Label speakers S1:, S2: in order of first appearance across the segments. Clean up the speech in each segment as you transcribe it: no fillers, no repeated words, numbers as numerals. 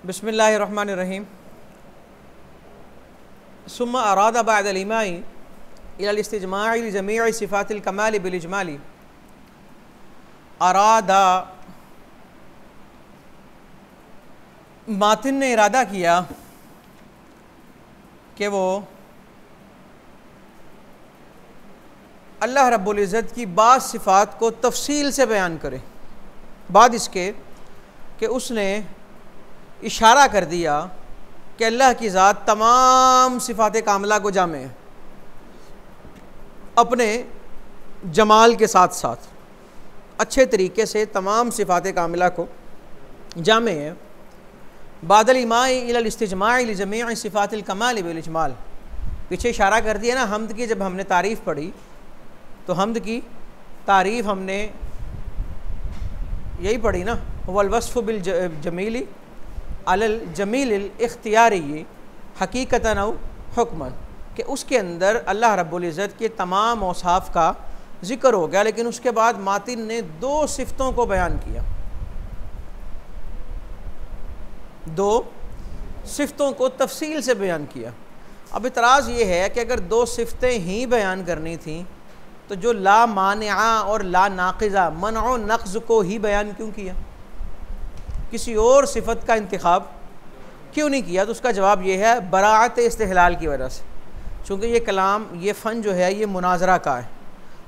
S1: बिस्मिल्लाहिर्रहमानिर्रहीम। सुम्मा अरादा बअदल इमाई इलल इस्तिजमाई लिजमीइ सिफ़ातिल कमाल बिल इजमाली। अरादा, मातिन ने इरादा किया कि वो अल्लाह रब्बुल इज़्ज़त की बाज़ सिफ़ात को तफसील से बयान करे, बाद इसके कि उसने इशारा कर दिया कि अल्लाह की ज़ात तमाम सिफ़ात कामिला को जामे है, अपने जमाल के साथ साथ अच्छे तरीके से तमाम सिफ़ात कामिला को जामे है। बादल इमाई इलल इस्तिजमाई लिजमीइ सिफ़ातिल कमाल बिल इजमाल, पीछे इशारा कर दिया ना हम्द की। जब हमने तारीफ़ पढ़ी तो हम्द की तारीफ़ हमने यही पढ़ी ना, वल वस्फ़ु बिल जमीली अलल जमीलिल इख्तियारी हकीकतन औ हुक्मन, कि उसके अंदर अल्लाह रब्बुल इज़्ज़त के तमाम औसाफ़ का ज़िक्र हो गया। लेकिन उसके बाद मातिन ने दो सिफ़तों को बयान किया, दो सिफ़तों को तफसील से बयान किया। अब इतराज़ ये है कि अगर दो सिफ़तें ही बयान करनी थी तो जो ला मानिआ और ला नाक़िज़ा मनअ नक़्ज़ को ही बयान क्यों किया, किसी और सिफ़त का इंतखाब क्यों नहीं किया? तो उसका जवाब ये है बराअत इस्तिहलाल की वजह से। चूँकि ये कलाम, ये फ़न जो है ये मुनाजरा का है,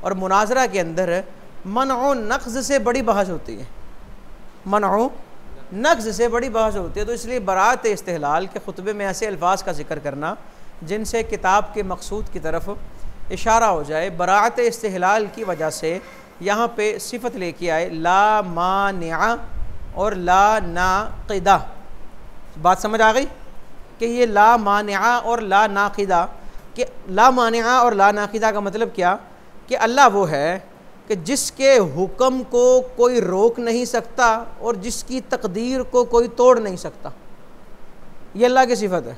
S1: और मुनाजरा के अंदर मनअ नक़्ज़ से बड़ी बहस होती है, मनअ नक़्ज़ से बड़ी बहस होती है। तो इसलिए बराअत इस्तिहलाल के ख़ुतबे में ऐसे अल्फाज़ का ज़िक्र करना जिनसे किताब के मकसूद की तरफ इशारा हो जाए, बराअत इस्तिहलाल की वजह से यहाँ पे सिफ़त लेके आए ला मानिआ और ला नाक़िदा। बात समझ आ गई कि ये ला मानिआ और ला नाक़िदा, कि ला मानिआ और ला नाक़िदा का मतलब क्या कि अल्लाह वो है कि जिसके हुक्म को कोई रोक नहीं सकता और जिसकी तकदीर को कोई तोड़ नहीं सकता, ये अल्लाह की सिफ़त है।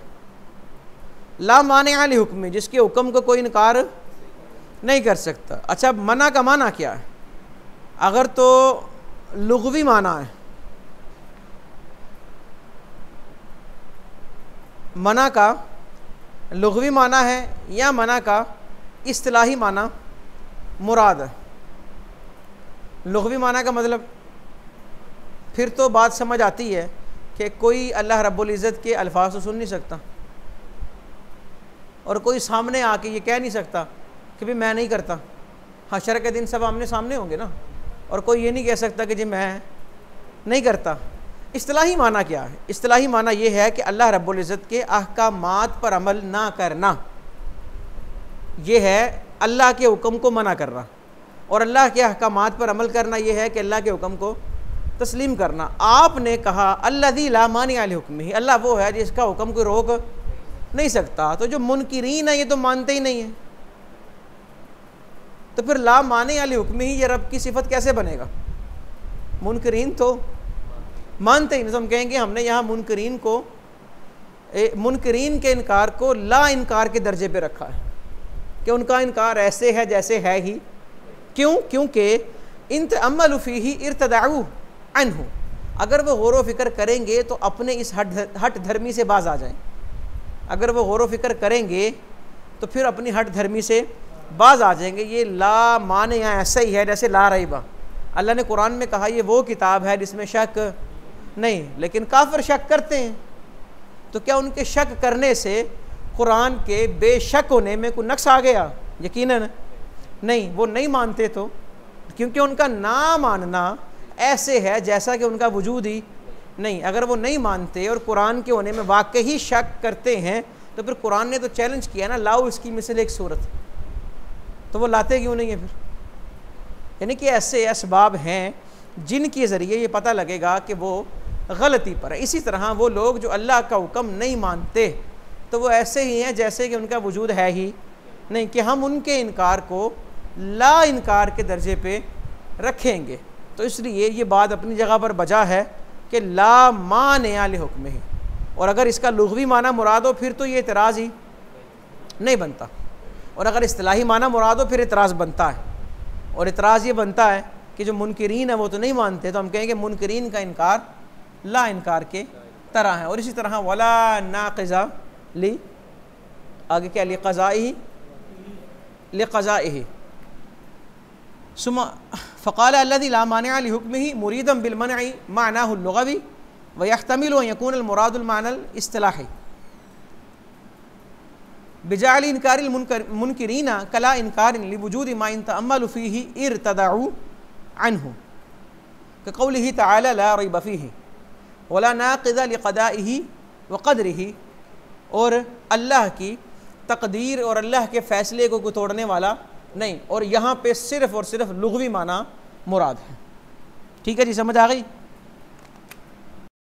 S1: ला मानिआ लि हुक्मी, जिसके हुक्म को कोई इनकार नहीं कर सकता। अच्छा, मना का माना क्या है? अगर तो लुग़वी माना है, मना का लुग़वी माना है या मना का इस्तिलाही माना मुराद है? लुग़वी माना का मतलब फिर तो बात समझ आती है कि कोई अल्लाह रब्बुल इज़्ज़त के अल्फाज तो सुन नहीं सकता और कोई सामने आके ये कह नहीं सकता कि भाई मैं नहीं करता। हशर के दिन सब आमने सामने होंगे ना, और कोई ये नहीं कह सकता कि जी मैं नहीं करता। इस्तिलाही माना क्या है? इस्तिलाही माना ये है कि अल्लाह रब्बुल इज़्ज़त के अहकामात पर अमल ना करना, ये है अल्लाह के हुक्म को मना करना, और अल्लाह के अहकामात पर अमल करना ये है कि अल्लाह के हुक्म को तस्लीम करना। आपने कहा अल्लज़ी ला मानिअ लिहुक्मिही, अल्लाह वो है जिसका हुक्म कोई रोक नहीं सकता। तो जो मुनकिरीन है ये तो मानते ही नहीं है, तो फिर ला मानिअ लिहुक्मिही ये रब की सिफ़त कैसे बनेगा? मुनकिरीन तो मानते ही नहीं। तो हम कहेंगे हमने यहाँ मुनकिरीन को, मुनकिरीन के इनकार को ला इनकार के दर्जे पे रखा है कि उनका इनकार ऐसे है जैसे है ही। क्यों? क्योंकि इन तअम्मलु फ़ीही इर्तदाउ अन्हु, अगर वो गौर व फ़िक्र करेंगे तो अपने इस हट धर्मी से बाज आ जाएं। अगर वो गौर व फ़िक्र करेंगे तो फिर अपनी हट धर्मी से बाज आ जाएंगे। ये ला माने यहाँ ऐसा ही है जैसे ला रईबा। अल्लाह ने कुरान में कहा ये वो किताब है जिसमें शक नहीं, लेकिन काफिर शक करते हैं। तो क्या उनके शक करने से कुरान के बेशक होने में कोई नक्स आ गया? यकीनन नहीं, वो नहीं मानते तो, क्योंकि उनका ना मानना ऐसे है जैसा कि उनका वजूद ही नहीं। अगर वो नहीं मानते और कुरान के होने में वाकई ही शक करते हैं तो फिर कुरान ने तो चैलेंज किया ना, लाओ इसकी मिसल एक सूरत, तो वो लाते क्यों नहीं है फिर? यानी कि ऐसे असबाब हैं जिनके ज़रिए ये पता लगेगा कि वो गलती पर है। इसी तरह वो लोग जो अल्लाह का हुक्म नहीं मानते तो वो ऐसे ही हैं जैसे कि उनका वजूद है ही नहीं, कि हम उनके इनकार को ला इनकार के दर्जे पे रखेंगे। तो इसलिए ये बात अपनी जगह पर बजा है कि ला मानिअ लिहुक्मिही, और अगर इसका लुग़वी माना मुराद हो फिर तो ये इतराज़ ही नहीं बनता, और अगर इस्तिलाही माना मुराद हो फिर इतराज़ बनता है। और इतराज़ ये बनता है कि जो मुनकिरीन है वो तो नहीं मानते, तो हम कहेंगे मुनकिरीन का इनकार ला इनकार के तरह हैं। और इसी तरह वला नाक़िज़ा ली, आगे क्या, ली क़ज़ाइही सुम्मा फ़क़ाल अल्लज़ी ला मानिअ लिहुक्मिही मुरीदन बिल मनइ मानाहु लुग़वी व यहतमिलु अन यकून अल मुरादुल मानल इस्तिलाही बिजाअल इनकारिल मुनकिरीना कला इनकारिन लिवुजूदि मा इन तअम्मलु फ़ीही इर्तदअू अन्हु कक़ौलिही तआला ला रैब फ़ीही वला नाक़िज़ा लिक़दाइही व क़दरिही। और अल्लाह की तकदीर और अल्लाह के फ़ैसले को तोड़ने वाला नहीं। और यहाँ पे सिर्फ़ और सिर्फ लुग़वी माना मुराद है। ठीक है जी, समझ आ गई।